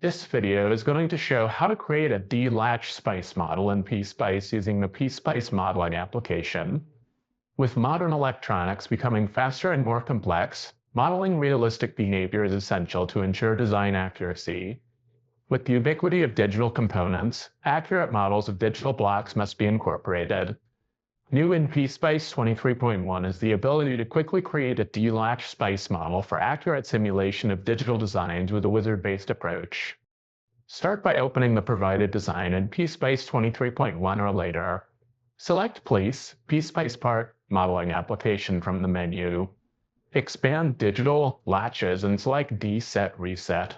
This video is going to show how to create a D-Latch spice model in PSpice using the PSpice modeling application. With modern electronics becoming faster and more complex, modeling realistic behavior is essential to ensure design accuracy. With the ubiquity of digital components, accurate models of digital blocks must be incorporated. New in PSpice 23.1 is the ability to quickly create a D-Latch spice model for accurate simulation of digital designs with a wizard-based approach. Start by opening the provided design in PSpice 23.1 or later. Select Place, PSpice Part, Modeling Application from the menu. Expand Digital, Latches, and select D-Set Reset.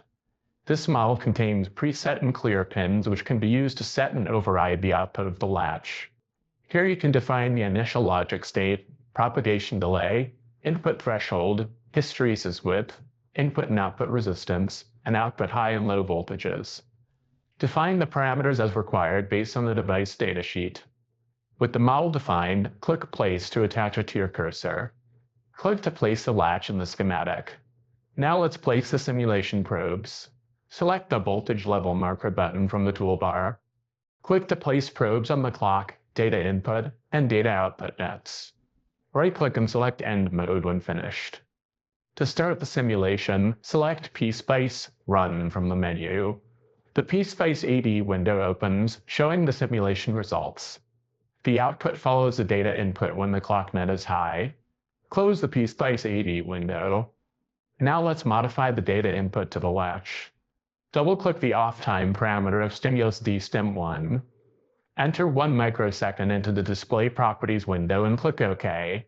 This model contains preset and clear pins which can be used to set and override the output of the latch. Here you can define the initial logic state, propagation delay, input threshold, hysteresis width, input and output resistance, and output high and low voltages. Define the parameters as required based on the device datasheet. With the model defined, click Place to attach it to your cursor. Click to place the latch in the schematic. Now let's place the simulation probes. Select the voltage level marker button from the toolbar. Click to place probes on the clock, data input, and data output nets. Right-click and select End Mode when finished. To start the simulation, select PSpice Run from the menu. The PSpice AD window opens, showing the simulation results. The output follows the data input when the clock net is high. Close the PSpice AD window. Now let's modify the data input to the latch. Double-click the off time parameter of stimulus DStim1. Enter 1 microsecond into the Display Properties window and click OK.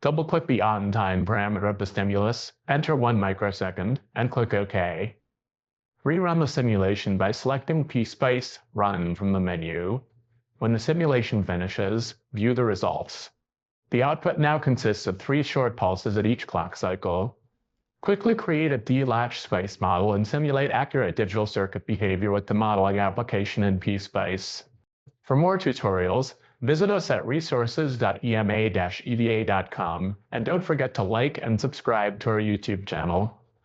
Double-click the on time parameter of the stimulus, enter 1 microsecond, and click OK. Rerun the simulation by selecting PSpice Run from the menu. When the simulation finishes, view the results. The output now consists of 3 short pulses at each clock cycle. Quickly create a D-Latch spice model and simulate accurate digital circuit behavior with the modeling application in PSpice. For more tutorials, visit us at resources.ema-eva.com and don't forget to like and subscribe to our YouTube channel.